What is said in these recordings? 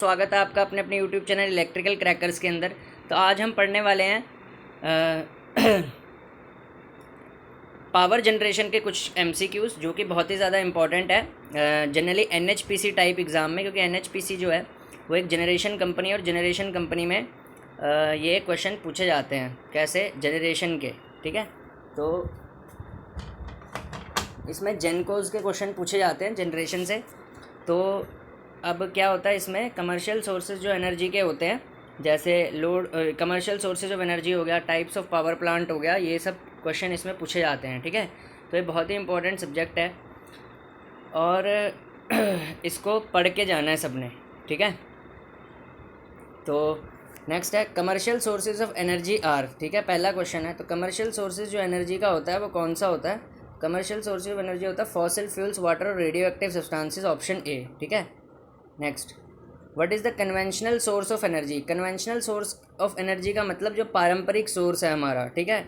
स्वागत है आपका अपने अपने यूट्यूब चैनल इलेक्ट्रिकल क्रैकर्स के अंदर। तो आज हम पढ़ने वाले हैं पावर जनरेशन के कुछ एमसीक्यूज़ जो कि बहुत ही ज़्यादा इम्पॉर्टेंट है जनरली एनएचपीसी टाइप एग्ज़ाम में, क्योंकि एनएचपीसी जो है वो एक जनरेशन कंपनी और जनरेशन कंपनी में ये क्वेश्चन पूछे जाते हैं कैसे जनरेशन के। ठीक है, तो इसमें जेनकोज के क्वेश्चन पूछे जाते हैं जनरेशन से। तो अब क्या होता है, इसमें कमर्शियल सोर्सेज जो एनर्जी के होते हैं, जैसे load commercial sources of energy हो गया, टाइप्स ऑफ पावर प्लांट हो गया, ये सब क्वेश्चन इसमें पूछे जाते हैं। ठीक है, तो ये बहुत ही इंपॉर्टेंट सब्जेक्ट है और इसको पढ़ के जाना है सबने। ठीक है, तो नेक्स्ट है commercial sources of energy are. ठीक है, पहला क्वेश्चन है, तो कमर्शियल सोर्सेज जो एनर्जी का होता है वो कौन सा होता है? कमर्शियल सोर्सेज ऑफ एनर्जी होता है फॉसिल फ्यूल्स, वाटर और radio active substances, option A. ठीक है, next, what is the conventional source of energy? Conventional source of energy का मतलब जो पारंपरिक सोर्स है हमारा। ठीक है,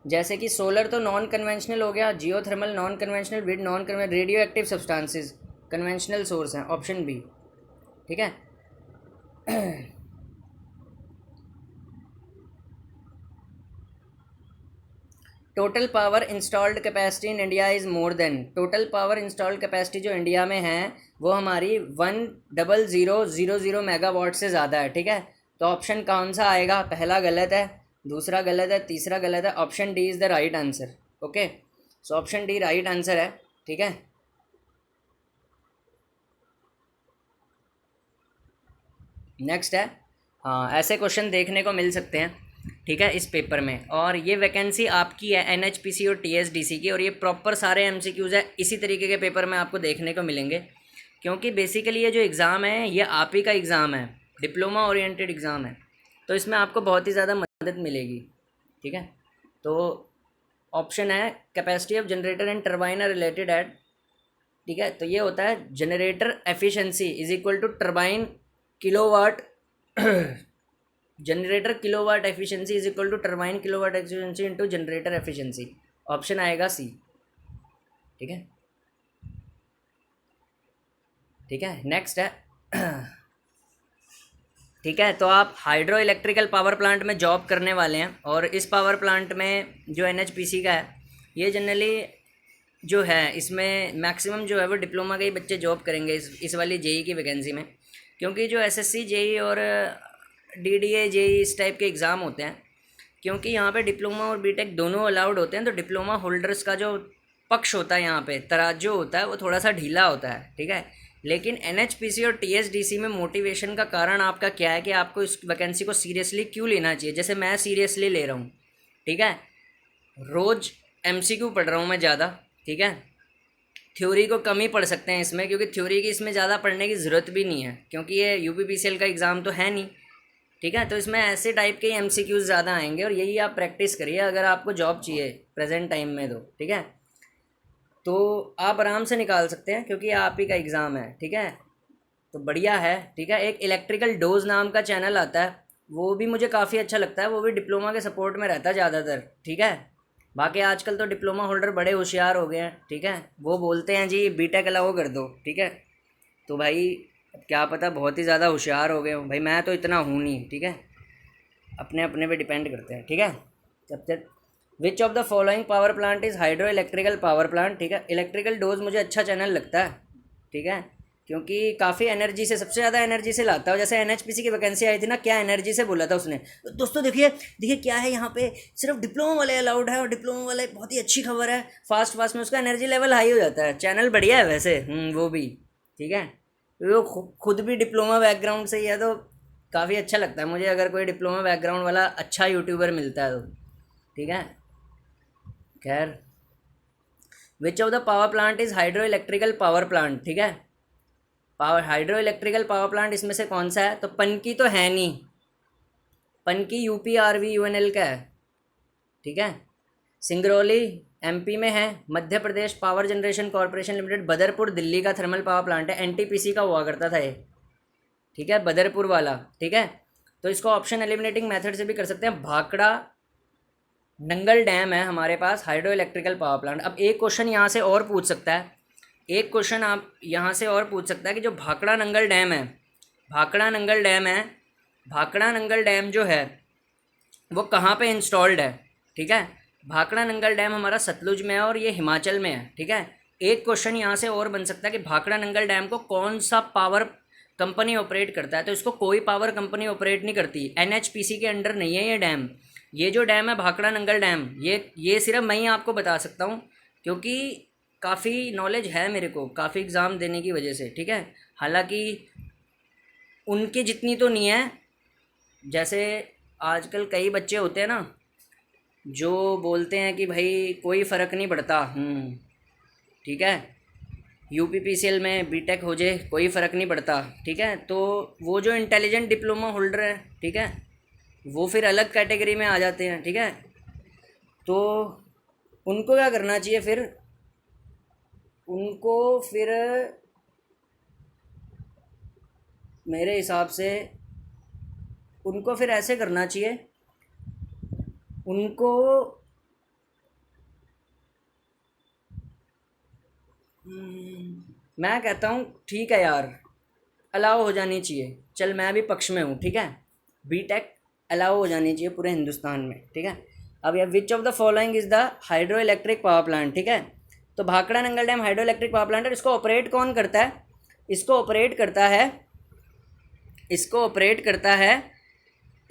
जैसे कि सोलर तो नॉन कन्वेंशनल हो गया, geothermal non conventional, wind non conventional, radio active substances conventional source हैं, ऑप्शन बी। ठीक है, total power installed capacity in India is more than, total power installed capacity जो इंडिया में है वो हमारी 10000 मेगावाट से ज़्यादा है। ठीक है, तो ऑप्शन कौन सा आएगा? पहला गलत है, दूसरा गलत है, तीसरा गलत है, option D is the right answer. Okay, so option D right answer है। ठीक है, नेक्स्ट है, हाँ ऐसे क्वेश्चन देखने को मिल सकते हैं। ठीक है, इस पेपर में, और ये वैकेंसी आपकी है एनएचपीसी और टीएसडीसी की, और ये प्रॉपर सारे एमसीक्यूज़ है इसी तरीके के पेपर में आपको देखने को मिलेंगे, क्योंकि बेसिकली ये जो एग्ज़ाम है ये आप ही का एग्ज़ाम है, डिप्लोमा ओरिएंटेड एग्ज़ाम है, तो इसमें आपको बहुत ही ज़्यादा मदद मिलेगी। ठीक है, तो ऑप्शन है capacity of generator and turbine are related at. ठीक है, तो ये होता है generator efficiency is equal to turbine kilowatt generator kilowatt efficiency is equal to turbine kilowatt efficiency into generator efficiency, option आएगा सी। ठीक है, ठीक है, नेक्स्ट है ठीक है, तो आप हाइड्रो इलेक्ट्रिकल पावर प्लांट में जॉब करने वाले हैं, और इस पावर प्लांट में जो एनएचपीसी का है ये जनरली जो है इसमें मैक्सिमम जो है वो डिप्लोमा के ही बच्चे जॉब करेंगे इस वाली जेई की वैकेंसी में, क्योंकि जो एसएससी जेई और डीडीए जेई इस टाइप के एग्ज़ाम होते हैं, क्योंकि यहाँ पे डिप्लोमा और बीटेक दोनों अलाउड होते हैं, तो डिप्लोमा होल्डर्स का जो पक्ष होता है यहाँ पे तराजू होता है वो थोड़ा सा ढीला होता है। ठीक है, लेकिन एनएचपीसी और टीएसडीसी में मोटिवेशन का कारण आपका क्या है कि आपको इस वैकेंसी को सीरियसली क्यों लेना चाहिए? जैसे मैं सीरियसली ले रहा हूँ। ठीक है, रोज़ एमसीक्यू पढ़ रहा हूँ मैं ज़्यादा। ठीक है, थ्योरी को कम ही पढ़ सकते हैं इसमें, क्योंकि थ्योरी की इसमें ज़्यादा पढ़ने की ज़रूरत भी नहीं है, क्योंकि ये यूपीपीसीएल का एग्ज़ाम तो है नहीं। ठीक है, तो इसमें ऐसे टाइप के एमसीक्यूज़ ज़्यादा आएंगे, और यही आप प्रैक्टिस करिए अगर आपको जॉब चाहिए प्रेजेंट टाइम में। तो ठीक है, तो आप आराम से निकाल सकते हैं क्योंकि आप ही का एग्ज़ाम है। ठीक है, तो बढ़िया है। ठीक है, एक इलेक्ट्रिकल डोज नाम का चैनल आता है, वो भी मुझे काफ़ी अच्छा लगता है, वो भी डिप्लोमा के सपोर्ट में रहता है ज़्यादातर। ठीक है, बाकी आजकल तो डिप्लोमा होल्डर बड़े होशियार हो गए हैं। ठीक है, वो बोलते हैं जी बीटेक अलाउ कर दो। ठीक है, तो भाई क्या पता बहुत ही ज़्यादा होशियार हो गए हो, भाई मैं तो इतना हूँ नहीं। ठीक है, अपने अपने पे डिपेंड करते हैं। ठीक है, जब तक which of the following power plant is hydro electrical power plant? ठीक है, इलेक्ट्रिकल डोज मुझे अच्छा चैनल लगता है। ठीक है, क्योंकि काफ़ी एनर्जी से, सबसे ज़्यादा एनर्जी से लाता है। जैसे एनएचपीसी की वैकेंसी आई थी ना, क्या एनर्जी से बोला था उसने। दोस्तों देखिए देखिए क्या है, यहाँ पे सिर्फ डिप्लोमा वाले अलाउड है, और डिप्लोमा वाले बहुत ही अच्छी खबर है, फास्ट फास्ट में उसका एनर्जी लेवल हाई हो जाता है। चैनल बढ़िया है वैसे, वो भी। ठीक है, वो खुद भी डिप्लोमा बैकग्राउंड से ही है, तो काफ़ी अच्छा लगता है मुझे अगर कोई डिप्लोमा बैकग्राउंड वाला अच्छा यूट्यूबर मिलता है तो। ठीक है, खैर, which of the power plant is hydro electrical power plant? ठीक है, power hydro electrical power plant इसमें से कौन सा है? तो पनकी तो है नहीं, पनकी यूपी यूएनएल का है। ठीक है, सिंगरौली एमपी में है, Madhya Pradesh power generation corporation limited Badarpur Delhi का थर्मल पावर प्लांट है, एनटीपीसी का हुआ करता था ये। ठीक है, बदरपुर वाला। ठीक है, तो इसको ऑप्शन एलिमिनेटिंग मेथड से भी कर सकते हैं। भाखड़ा नंगल डैम है हमारे पास हाइड्रो इलेक्ट्रिकल पावर प्लांट। अब एक क्वेश्चन यहाँ से और पूछ सकता है, एक क्वेश्चन आप यहाँ से और पूछ सकता है कि जो भाखड़ा नंगल डैम है भाखड़ा नंगल डैम है, भाखड़ा नंगल डैम जो है वो कहाँ पे इंस्टॉल्ड है, ठीक है। भाखड़ा नंगल डैम हमारा सतलुज में है और ये हिमाचल में है, ठीक है। एक क्वेश्चन यहाँ से और बन सकता है कि भाखड़ा नंगल डैम को कौन सा पावर कंपनी ऑपरेट करता है, तो इसको कोई पावर कंपनी ऑपरेट नहीं करती, एनएचपीसी के अंडर नहीं है ये डैम। ये जो डैम है भाखड़ा नंगल डैम, ये सिर्फ मैं ही आपको बता सकता हूँ क्योंकि काफ़ी नॉलेज है मेरे को, काफ़ी एग्ज़ाम देने की वजह से, ठीक है। हालांकि उनके जितनी तो नहीं है, जैसे आजकल कई बच्चे होते हैं ना जो बोलते हैं कि भाई कोई फ़र्क नहीं पड़ता, ठीक है, यूपीपीसीएल में बीटेक हो जाए कोई फ़र्क नहीं पड़ता, ठीक है। तो वो जो इंटेलिजेंट डिप्लोमा होल्डर है, ठीक है, वो फिर अलग कैटेगरी में आ जाते हैं, ठीक है। तो उनको क्या करना चाहिए फिर, उनको फिर मेरे हिसाब से उनको फिर ऐसे करना चाहिए, उनको मैं कहता हूँ ठीक है यार, अलाउ हो जानी चाहिए, चल मैं भी पक्ष में हूँ, ठीक है, बीटेक अलाउ हो जानी चाहिए पूरे हिंदुस्तान में, ठीक है। अब यार which of the following is the hydro electric power plant, ठीक है। तो Bhakra Nangal dam hydro electric power plant है, इसको ऑपरेट कौन करता है, इसको ऑपरेट करता है, इसको ऑपरेट करता है,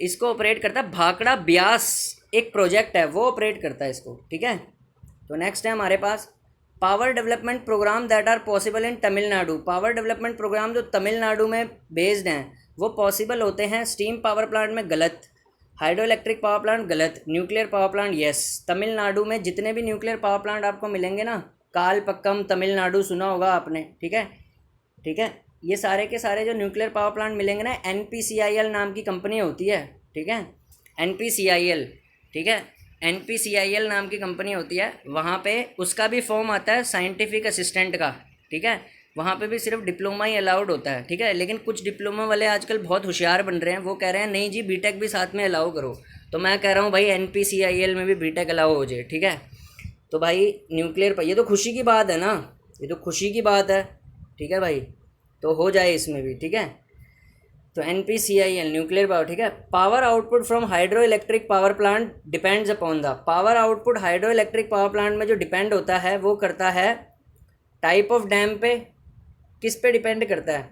इसको ऑपरेट करता है भाखड़ा ब्यास, एक प्रोजेक्ट है वो ऑपरेट करता है इसको, ठीक है। तो नेक्स्ट है हमारे पास power development program that are possible in Tamil Nadu. Power development program जो तमिलनाडु में बेस्ड हैं वो पॉसिबल होते हैं। स्टीम पावर प्लांट में गलत, हाइड्रो इलेक्ट्रिक पावर प्लांट गलत, nuclear power plant yes. Tamil Nadu में जितने भी न्यूक्लियर पावर प्लांट आपको मिलेंगे ना, कालपक्कम तमिलनाडु सुना होगा आपने, ठीक है, ठीक है, ये सारे के सारे जो न्यूक्लियर पावर प्लांट मिलेंगे ना, NPCIL नाम की कंपनी होती है, ठीक है, NPCIL, ठीक है, NPCIL नाम की कंपनी होती है, वहाँ पे उसका भी फॉर्म आता है साइंटिफिक असिस्टेंट का, ठीक है, वहाँ पे भी सिर्फ डिप्लोमा ही अलाउड होता है, ठीक है। लेकिन कुछ डिप्लोमा वाले आजकल बहुत होशियार बन रहे हैं, वो कह रहे हैं नहीं जी बीटेक भी साथ में अलाउ करो, तो मैं कह रहा हूँ भाई NPCIL में भी बीटेक अलाउ हो जाए, ठीक है। तो भाई न्यूक्लियर पर ये तो खुशी की बात है ना, ये तो खुशी की बात है, ठीक है भाई, तो हो जाए इसमें भी, ठीक है। तो NPCIL न्यूक्लियर पावर, ठीक है। Power output from hydro electric power plant depends upon the, power output hydro electric power plant में जो डिपेंड होता है वो करता है टाइप ऑफ डैम पे, किस पे डिपेंड करता है,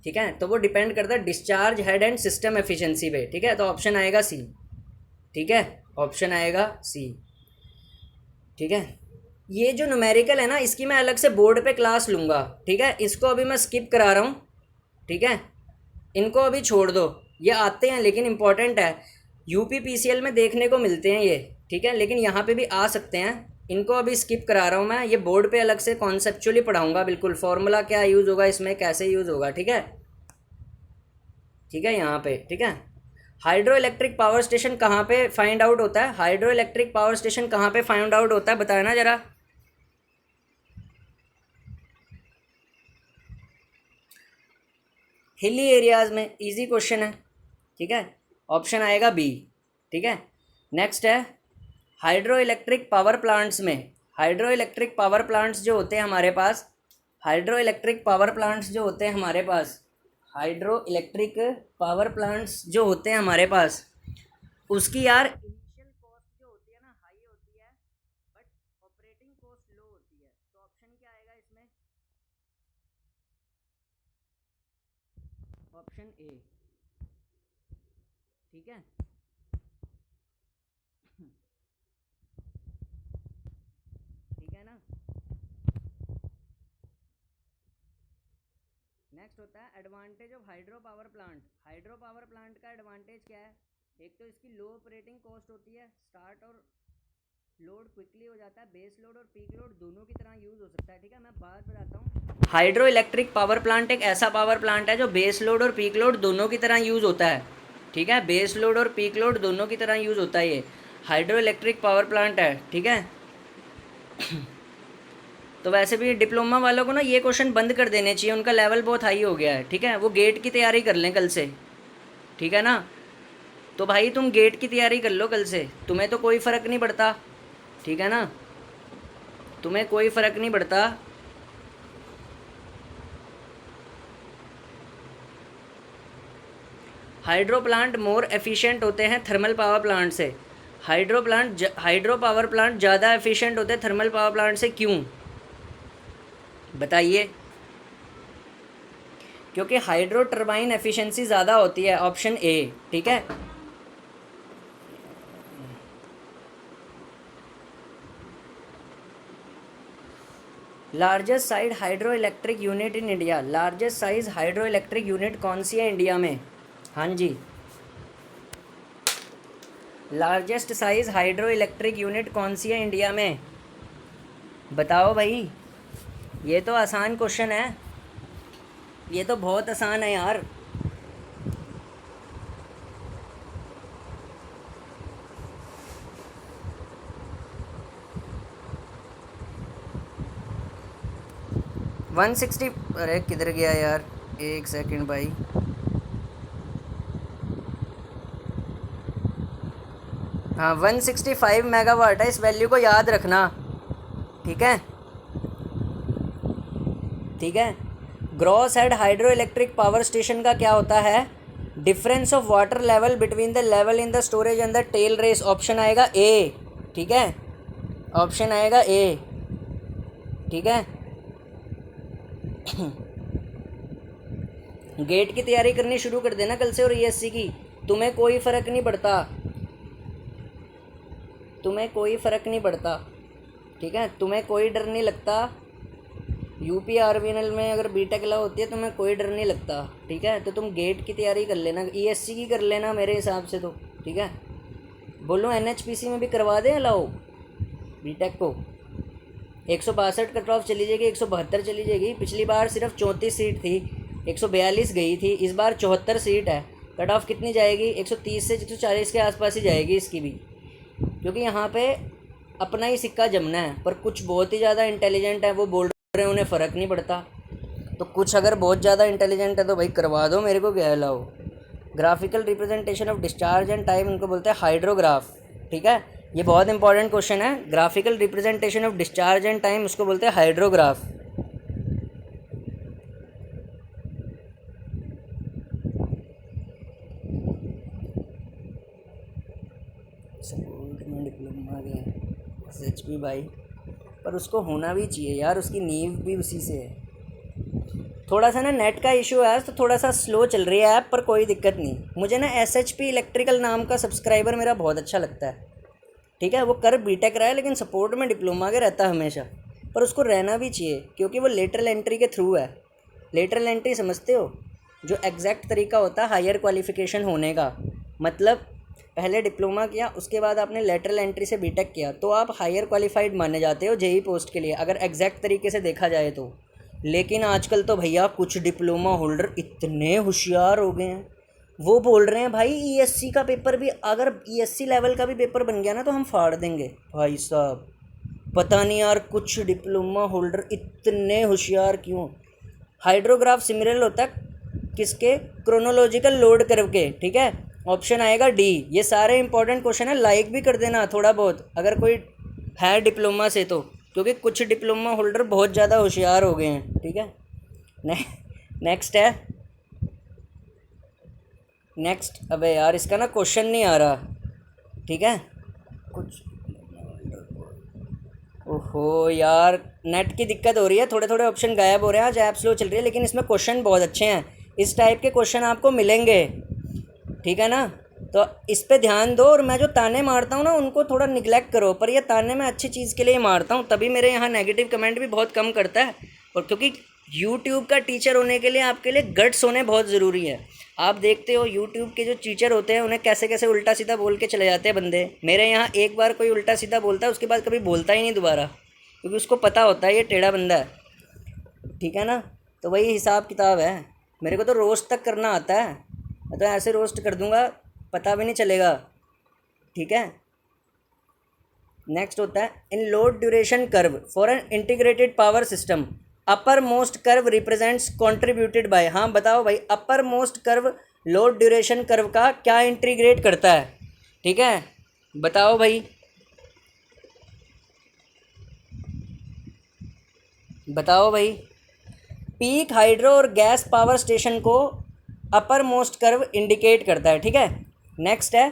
ठीक है, तो वो डिपेंड करता है discharge head and system efficiency पे, ठीक है। तो ऑप्शन आएगा सी, ठीक है, ऑप्शन आएगा सी, ठीक है। ये जो न्यूमेरिकल है ना, इसकी मैं अलग से बोर्ड पे क्लास लूँगा, ठीक है, इसको अभी मैं स्किप करा रहा हूँ, ठीक है, इनको अभी छोड़ दो, ये आते हैं लेकिन इम्पॉर्टेंट है, यूपीपीसीएल में देखने को मिलते हैं ये, ठीक है, लेकिन यहाँ पे भी आ सकते हैं, इनको अभी स्किप करा रहा हूँ मैं, ये बोर्ड पे अलग से कॉन्सेप्चुअली पढ़ाऊँगा, बिल्कुल फॉर्मूला क्या यूज़ होगा इसमें, कैसे यूज़ होगा, ठीक है, ठीक है, यहाँ पे, ठीक है। हाइड्रो इलेक्ट्रिक पावर स्टेशन कहाँ पे फाइंड आउट होता है, हाइड्रो इलेक्ट्रिक पावर स्टेशन कहाँ पे फाइंड आउट होता है, बताया ना ज़रा। हिली एरियाज़ में, इजी क्वेश्चन है, ठीक है, ऑप्शन आएगा बी, ठीक है। नेक्स्ट है हाइड्रो इलेक्ट्रिक पावर प्लांट्स में, हाइड्रो इलेक्ट्रिक पावर प्लांट्स जो होते हैं हमारे पास, हाइड्रो इलेक्ट्रिक पावर प्लांट्स जो होते हैं हमारे पास, हाइड्रो इलेक्ट्रिक पावर प्लांट्स जो होते हैं हमारे पास, उसकी यार इनिशियल कॉस्ट जो होती है ना हाई होती है, बट ऑपरेटिंग कॉस्ट लो होती है, तो ऑप्शन क्या आएगा इसमें, ऑप्शन ए, ठीक है, ठीक है ना। नेक्स्ट होता है advantage of hydro power plant. Hydro power plant का एडवांटेज क्या है, एक तो इसकी लो ऑपरेटिंग कॉस्ट होती है, स्टार्ट और लोड क्विकली हो जाता है, बेस लोड और पीक लोड दोनों की तरह यूज़ हो सकता है, ठीक है। मैं बात बताता हूँ, हाइड्रो इलेक्ट्रिक पावर प्लांट एक ऐसा पावर प्लांट है जो बेस लोड और पीक लोड दोनों की तरह यूज़ होता है, ठीक है, बेस लोड और पीक लोड दोनों की तरह यूज़ होता है, ये हाइड्रो इलेक्ट्रिक पावर प्लांट है, ठीक है। तो वैसे भी डिप्लोमा वालों को ना ये क्वेश्चन बंद कर देने चाहिए, उनका लेवल बहुत हाई हो गया है, ठीक है, वो गेट की तैयारी कर लें कल से, ठीक है ना। तो भाई तुम गेट की तैयारी कर लो कल से, तुम्हें तो कोई फ़र्क नहीं पड़ता, ठीक है ना, तुम्हें कोई फ़र्क नहीं पड़ता, हाइड्रो प्लांट मोर एफिशिएंट होते हैं थर्मल पावर प्लांट से। हाइड्रो पावर प्लांट ज़्यादा एफिशिएंट होते हैं थर्मल पावर प्लांट से, क्यों बताइए? क्योंकि हाइड्रो टर्बाइन एफिशिएंसी ज़्यादा होती है, ऑप्शन ए, ठीक है। Largest size hydro electric unit in India, largest size hydro electric unit कौन सी है इंडिया में? हाँ जी, largest size hydro electric unit कौन सी है इंडिया में? बताओ भाई, ये तो आसान क्वेश्चन है, ये तो बहुत आसान है यार। वन सिक्सटी, अरे किधर गया यार, एक सेकंड भाई। हाँ 165 मेगावाट है, इस वैल्यू को याद रखना, ठीक है, ठीक है। Gross head hydro electric power station का क्या होता है? Difference of water level between the level in the storage and the tail race, option आएगा ए, ठीक है, ऑप्शन आएगा ए, ठीक है। गेट की तैयारी करनी शुरू कर देना कल से, और ईएससी की, तुम्हें कोई फ़र्क नहीं पड़ता, तुम्हें कोई फ़र्क नहीं पड़ता, ठीक है, तुम्हें कोई डर नहीं लगता। यूपी आरबीएनएल में अगर बीटेक ला होती है तुम्हें कोई डर नहीं लगता, ठीक है। तो तुम गेट की तैयारी कर लेना, ईएससी की कर लेना मेरे हिसाब से तो, ठीक है। बोलो एनएचपीसी में भी करवा दें अलाउ बीटेक को। 162 कट ऑफ चली जाएगी, 172 चली जाएगी। पिछली बार सिर्फ 34 सीट थी, 142 गई थी, इस बार 74 सीट है। कट ऑफ कितनी जाएगी? 130 से 140 के आसपास ही जाएगी इसकी भी, क्योंकि यहाँ पे अपना ही सिक्का जमना है। पर कुछ बहुत ही ज़्यादा इंटेलिजेंट है, वो बोल रहे हैं उन्हें फ़र्क नहीं पड़ता। तो कुछ अगर बहुत ज़्यादा इंटेलिजेंट है तो भाई करवा दो, मेरे को क्या है लाओ। Graphical representation of discharge and time, इनको बोलते हैं हाइड्रोग्राफ, ठीक है। ये बहुत इंपॉर्टेंट क्वेश्चन है। Graphical representation of discharge and time, उसको बोलते हैं हाइड्रोग्राफ। सपोर्ट में डिप्लोमा गया SHP भाई, पर उसको होना भी चाहिए यार, उसकी नींव भी उसी से है। थोड़ा सा ना नेट का इशू है तो थोड़ा सा स्लो चल रही है ऐप, पर कोई दिक्कत नहीं। मुझे ना SHP इलेक्ट्रिकल नाम का सब्सक्राइबर मेरा बहुत अच्छा लगता है, ठीक है। वो कर बीटेक रहा है लेकिन सपोर्ट में डिप्लोमा के रहता है हमेशा, पर उसको रहना भी चाहिए क्योंकि वो लेटरल एंट्री के थ्रू है। लेटरल एंट्री समझते हो? जो एग्जैक्ट तरीका होता है हायर क्वालिफिकेशन होने का, मतलब पहले डिप्लोमा किया, उसके बाद आपने लेटरल एंट्री से बीटेक किया, तो आप हायर क्वालिफाइड माने जाते हो जेई पोस्ट के लिए, अगर एग्जैक्ट तरीके से देखा जाए तो। लेकिन आजकल तो भैया कुछ डिप्लोमा होल्डर इतने होशियार हो गए हैं, वो बोल रहे हैं भाई ईएससी का पेपर भी, अगर ईएससी लेवल का भी पेपर बन गया ना तो हम फाड़ देंगे भाई साहब। पता नहीं यार कुछ डिप्लोमा होल्डर इतने होशियार क्यों। हाइड्रोग्राफ सिमिलर होता है किसके? क्रोनोलॉजिकल लोड कर्व के, ठीक है, ऑप्शन आएगा डी। ये सारे इंपॉर्टेंट क्वेश्चन है, लाइक भी कर देना थोड़ा बहुत अगर कोई है डिप्लोमा से तो, क्योंकि कुछ डिप्लोमा होल्डर बहुत ज़्यादा होशियार हो गए हैं, ठीक है। नेक्स्ट है, नेक्स्ट, अबे यार इसका ना क्वेश्चन नहीं आ रहा, ठीक है कुछ। ओहो यार नेट की दिक्कत हो रही है, थोड़े थोड़े ऑप्शन गायब हो रहे हैं, आज ऐप स्लो चल रही है, लेकिन इसमें क्वेश्चन बहुत अच्छे हैं। इस टाइप के क्वेश्चन आपको मिलेंगे, ठीक है ना। तो इस पे ध्यान दो, और मैं जो ताने मारता हूँ ना उनको थोड़ा निगलेक्ट करो, पर ये ताने मैं अच्छी चीज़ के लिए मारता हूँ, तभी मेरे यहाँ नेगेटिव कमेंट भी बहुत कम करता है। और क्योंकि यूट्यूब का टीचर होने के लिए आपके लिए गट्स होने बहुत ज़रूरी है। आप देखते हो यूट्यूब के जो टीचर होते हैं उन्हें कैसे कैसे उल्टा सीधा बोल के चले जाते हैं बंदे। मेरे यहाँ एक बार कोई उल्टा सीधा बोलता है उसके बाद कभी बोलता ही नहीं दोबारा, क्योंकि उसको पता होता है ये टेढ़ा बंदा है, ठीक है ना। तो वही हिसाब किताब है। मेरे को तो रोस्ट तक करना आता है, मैं तो ऐसे रोस्ट कर दूंगा पता भी नहीं चलेगा, ठीक है। नेक्स्ट होता है in load duration curve for an integrated power system, upper most curve represents contributed by. हाँ बताओ भाई, upper most curve load duration curve का क्या इंटीग्रेट करता है, ठीक है, बताओ भाई, बताओ भाई। पीक हाइड्रो और गैस पावर स्टेशन को अपर मोस्ट कर्व इंडिकेट करता है, ठीक है। नेक्स्ट है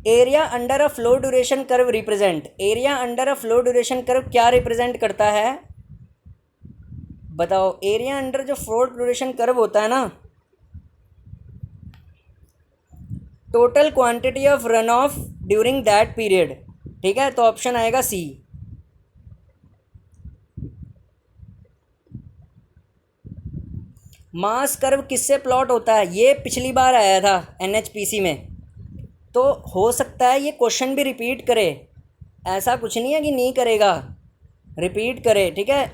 area under a flow duration curve represent. Area under a flow duration curve क्या रिप्रेजेंट करता है बताओ। एरिया अंडर जो फ्लो ड्यूरेशन कर्व होता है ना, total quantity of run of during that period, ठीक है। तो ऑप्शन आएगा सी। मास कर्व किससे प्लॉट होता है, ये पिछली बार आया था एनएचपीसी में, तो हो सकता है ये क्वेश्चन भी रिपीट करे, ऐसा कुछ नहीं है कि नहीं करेगा, रिपीट करे, ठीक है।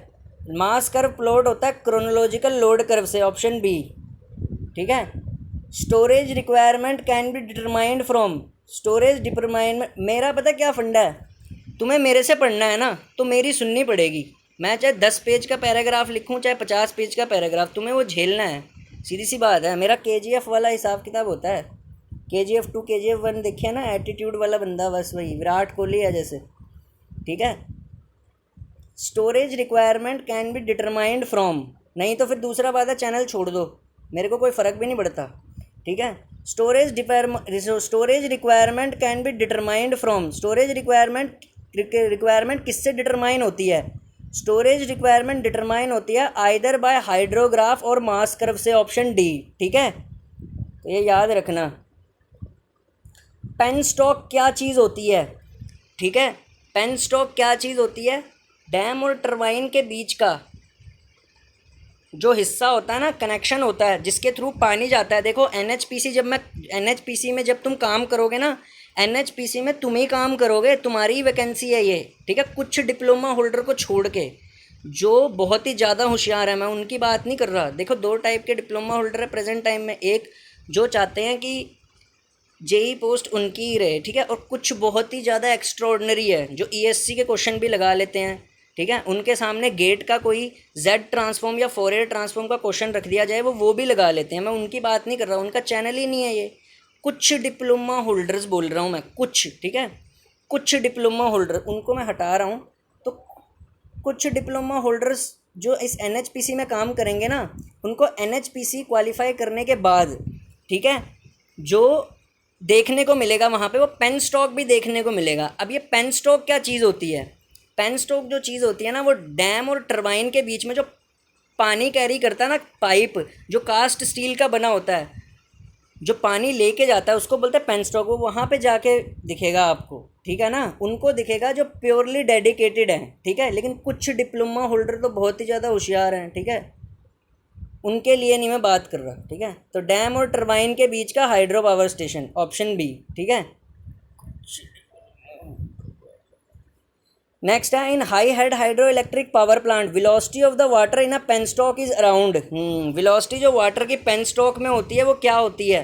मास कर्व प्लॉट होता है क्रोनोलॉजिकल लोड कर्व से, ऑप्शन बी, ठीक है। Storage requirement can be determined from, storage determined, मेरा पता क्या फंडा है, तुम्हें मेरे से पढ़ना है ना तो मेरी सुननी पड़ेगी। मैं चाहे 10 पेज का पैराग्राफ लिखूं चाहे 50 पेज का पैराग्राफ, तुम्हें वो झेलना है, सीधी सी बात है। मेरा KGF वाला हिसाब किताब होता है, KGF 2 KGF 1 देखिए ना, एटीट्यूड वाला बंदा, बस वही विराट कोहली है जैसे, ठीक है। Storage requirement can be determined from, नहीं तो फिर दूसरा बात है चैनल छोड़ दो, मेरे को कोई फ़र्क भी नहीं पड़ता, ठीक है। Storage requirement can be determined from, storage requirement किससे डिटरमाइन होती है, स्टोरेज रिक्वायरमेंट डिटरमाइन होती है आइदर बाय हाइड्रोग्राफ और मास कर्व से, ऑप्शन डी, ठीक है। तो ये याद रखना। पेन स्टॉक क्या चीज़ होती है, ठीक है। पेन स्टॉक क्या चीज़ होती है, डैम और टरबाइन के बीच का जो हिस्सा होता है ना, कनेक्शन होता है जिसके थ्रू पानी जाता है। देखो एनएचपीसी में जब तुम काम करोगे ना, एनएचपीसी में तुम ही काम करोगे, तुम्हारी वैकेंसी है ये, ठीक है। कुछ डिप्लोमा होल्डर को छोड़ के जो बहुत ही ज़्यादा होशियार है, मैं उनकी बात नहीं कर रहा। देखो 2 टाइप के डिप्लोमा होल्डर है प्रेजेंट टाइम में, एक जो चाहते हैं कि जेई पोस्ट उनकी ही रहे, ठीक है, और कुछ बहुत ही ज़्यादा एक्स्ट्राऑर्डिनरी है जो ईएससी के क्वेश्चन भी लगा लेते हैं, ठीक है। उनके सामने गेट का कोई जेड ट्रांसफॉर्म या फोरियर ट्रांसफॉर्म का क्वेश्चन रख दिया जाए वो भी लगा लेते हैं, मैं उनकी बात नहीं कर रहा, उनका चैनल ही नहीं है ये। कुछ डिप्लोमा होल्डर्स बोल रहा हूँ मैं, कुछ, ठीक है, कुछ डिप्लोमा होल्डर, उनको मैं हटा रहा हूँ। तो कुछ डिप्लोमा होल्डर्स जो इस एनएचपीसी में काम करेंगे ना, उनको एनएचपीसी क्वालिफाई करने के बाद, ठीक है, जो देखने को मिलेगा वहाँ पे वो पेन स्टॉक भी देखने को मिलेगा। अब ये पेन स्टॉक क्या चीज़ होती है, पेन स्टॉक जो चीज़ होती है ना, वो डैम और टरबाइन के बीच में जो पानी कैरी करता है ना, पाइप जो कास्ट स्टील का बना होता है, जो पानी लेके जाता है, उसको बोलते हैं पेन स्टॉक। वो वहाँ पे जाके दिखेगा आपको, ठीक है ना, उनको दिखेगा जो प्योरली डेडिकेटेड है, ठीक है। लेकिन कुछ डिप्लोमा होल्डर तो बहुत ही ज़्यादा होशियार हैं, ठीक है, उनके लिए नहीं मैं बात कर रहा, ठीक है। तो डैम और टरबाइन के बीच का hydro power station, option B, ठीक है। नेक्स्ट है in high head hydro electric power plant velocity of the water in a penstock is around. Velocity जो वाटर की पेन स्टॉक में होती है वो क्या होती है,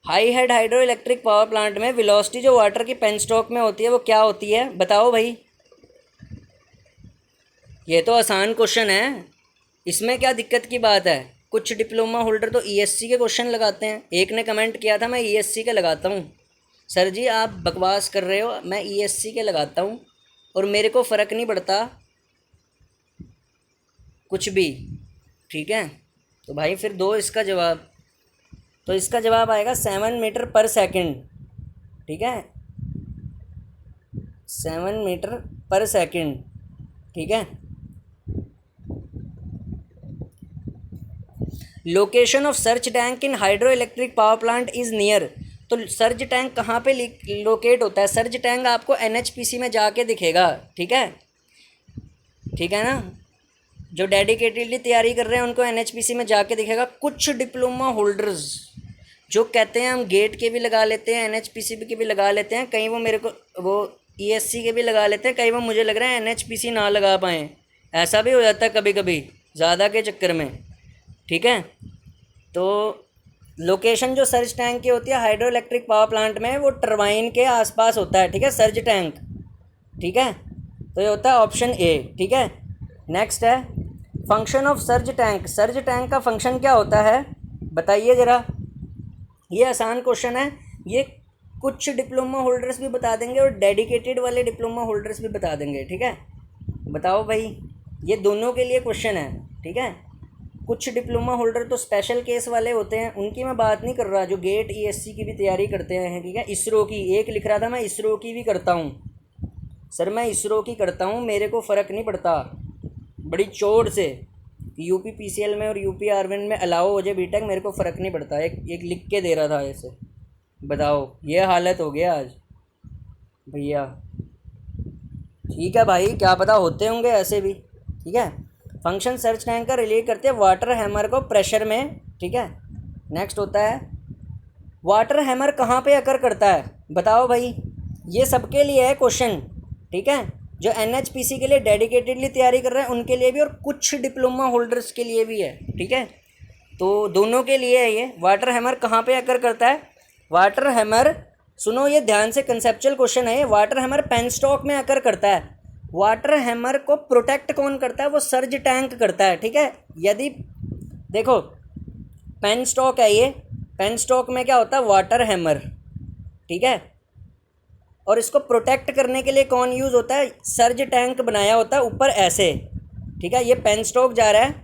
high head hydro electric power plant में वेलोसिटी जो वाटर की पेन स्टॉक में होती है वो क्या होती है, बताओ भाई। ये तो आसान क्वेश्चन है, इसमें क्या दिक्कत की बात है। कुछ डिप्लोमा होल्डर तो ईएससी के क्वेश्चन लगाते हैं, एक ने कमेंट किया था मैं ईएससी के लगाता हूँ। सर जी आप बकवास कर रहे हो, मैं ईएससी के लगाता हूँ और मेरे को फ़र्क नहीं पड़ता कुछ भी, ठीक है। तो भाई फिर दो इसका जवाब, तो इसका जवाब आएगा 7 मीटर पर सेकंड, ठीक है, 7 मीटर पर सेकंड, ठीक है। Location of search tank in hydro electric power plant is near. तो सर्च टैंक कहाँ पे लोकेट होता है, सर्च टैंक आपको एनएचपीसी में जाके दिखेगा, ठीक है, ठीक है ना। जो डेडिकेटेडली तैयारी कर रहे हैं उनको एनएचपीसी में जाके दिखेगा। कुछ डिप्लोमा होल्डर्स जो कहते हैं हम गेट के भी लगा लेते हैं, एनएचपीसी के भी लगा लेते हैं, कहीं वो मेरे को वो ईएससी के भी लगा लेते हैं, कहीं वो मुझे लग रहा है एनएचपीसी ना लगा पाएँ, ऐसा भी हो जाता है कभी कभी ज़्यादा के चक्कर में, ठीक है। तो लोकेशन जो सर्च टैंक की होती है हाइड्रो इलेक्ट्रिक पावर प्लांट में वो टरबाइन के आसपास होता है, ठीक है, सर्च टैंक, ठीक है। तो ये होता है ऑप्शन ए, ठीक है। नेक्स्ट है function of search tank. Search tank का फंक्शन क्या होता है बताइए ज़रा, ये आसान क्वेश्चन है, ये कुछ डिप्लोमा होल्डर्स भी बता देंगे और डेडिकेटेड वाले डिप्लोमा होल्डर्स भी बता देंगे, ठीक है। बताओ भाई, ये दोनों के लिए क्वेश्चन है, ठीक है। कुछ डिप्लोमा होल्डर तो स्पेशल केस वाले होते हैं, उनकी मैं बात नहीं कर रहा, जो गेट ईएससी की भी तैयारी करते हैं, ठीक है। इसरो की एक लिख रहा था, मैं इसरो की भी करता हूँ सर, मैं इसरो की करता हूँ, मेरे को फ़र्क नहीं पड़ता बड़ी चोट से। यूपी पीसीएल में और यूपी आरवन में अलाउ हो जाए बीटेक, मेरे को फ़र्क नहीं पड़ता। एक लिख के दे रहा था ऐसे, बताओ ये हालत हो गया आज भैया। ठीक है भाई, क्या पता होते होंगे ऐसे भी, ठीक है। फंक्शन सर्च टैंक का रिलेट करते हैं वाटर हैमर को प्रेशर में, ठीक है। नेक्स्ट होता है वाटर हैमर कहाँ पे अकर करता है, बताओ भाई। ये सबके लिए है क्वेश्चन, ठीक है। जो एनएचपीसी के लिए डेडिकेटेडली तैयारी कर रहे हैं उनके लिए भी, और कुछ डिप्लोमा होल्डर्स के लिए भी है, ठीक है। तो दोनों के लिए है ये। वाटर हैमर कहाँ पे अकर करता है? वाटर हैमर, सुनो ये ध्यान से, कंसेप्चुअल क्वेश्चन है ये। वाटर हैमर पेन स्टॉक में अकर करता है। वाटर हैमर को प्रोटेक्ट कौन करता है? वो सर्ज टैंक करता है, ठीक है। यदि देखो पेन स्टॉक है ये, पेन स्टॉक में क्या होता है? वाटर हैमर, ठीक है। और इसको प्रोटेक्ट करने के लिए कौन यूज़ होता है? सर्ज टैंक बनाया होता है ऊपर ऐसे, ठीक है। ये पेन स्टॉक जा रहा है,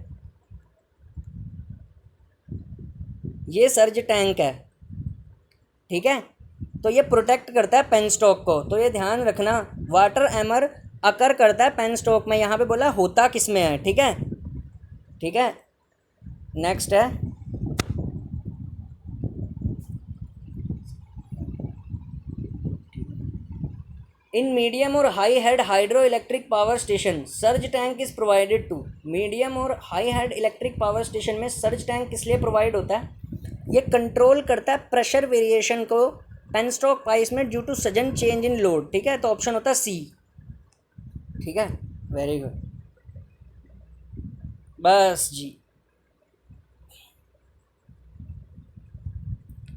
ये सर्ज टैंक है, ठीक है। तो ये प्रोटेक्ट करता है पेन स्टॉक को, तो ये ध्यान रखना। वाटर हैमर अकर करता है पेन स्टॉक में, यहाँ पे बोला होता किस में है, ठीक है, ठीक है। नेक्स्ट है इन मीडियम और high head hydro electric power station surge tank is provided to. Medium और high head electric power station में सर्ज टैंक किस लिए प्रोवाइड होता है? ये कंट्रोल करता है प्रेशर वेरिएशन को पेन स्टॉक पाइप्स में due to sudden change in load, ठीक है। तो ऑप्शन होता है सी, ठीक है। वेरी गुड, बस जी।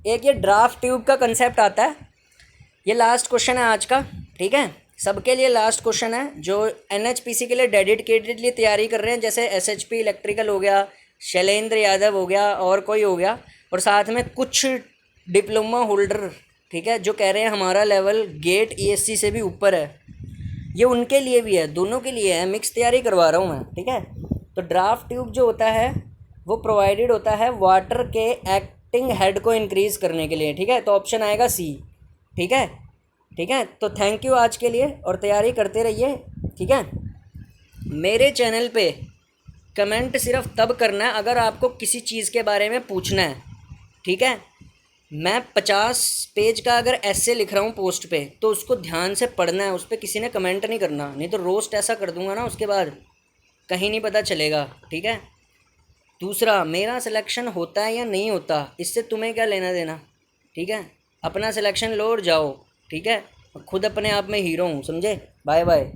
एक ये ड्राफ्ट ट्यूब का कंसेप्ट आता है, ये लास्ट क्वेश्चन है आज का, ठीक है। सबके लिए लास्ट क्वेश्चन है जो एनएचपीसी के लिए डेडिकेटेडली तैयारी कर रहे हैं, जैसे एसएचपी इलेक्ट्रिकल हो गया, शैलेंद्र यादव हो गया, और कोई हो गया, और साथ में कुछ डिप्लोमा होल्डर, ठीक है, जो कह रहे हैं हमारा लेवल गेट ईएससी से भी ऊपर है। ये उनके लिए भी है, दोनों के लिए है, मिक्स तैयारी करवा रहा हूँ मैं, ठीक है। तो ड्राफ्ट ट्यूब जो होता है वो प्रोवाइडेड होता है वाटर के एक्टिंग हेड को इंक्रीज़ करने के लिए, ठीक है। तो ऑप्शन आएगा सी, ठीक है, ठीक है। तो थैंक यू आज के लिए, और तैयारी करते रहिए, ठीक है। मेरे चैनल पे कमेंट सिर्फ तब करना है अगर आपको किसी चीज़ के बारे में पूछना है, ठीक है। मैं 50 पेज का अगर ऐसे लिख रहा हूँ पोस्ट पे, तो उसको ध्यान से पढ़ना है, उस पर किसी ने कमेंट नहीं करना, नहीं तो रोस्ट ऐसा कर दूंगा ना उसके बाद कहीं नहीं पता चलेगा, ठीक है। दूसरा, मेरा सिलेक्शन होता है या नहीं होता, इससे तुम्हें क्या लेना देना, ठीक है। अपना सिलेक्शन लो और जाओ, ठीक है। खुद अपने आप में हीरो हूँ, समझे। Bye bye.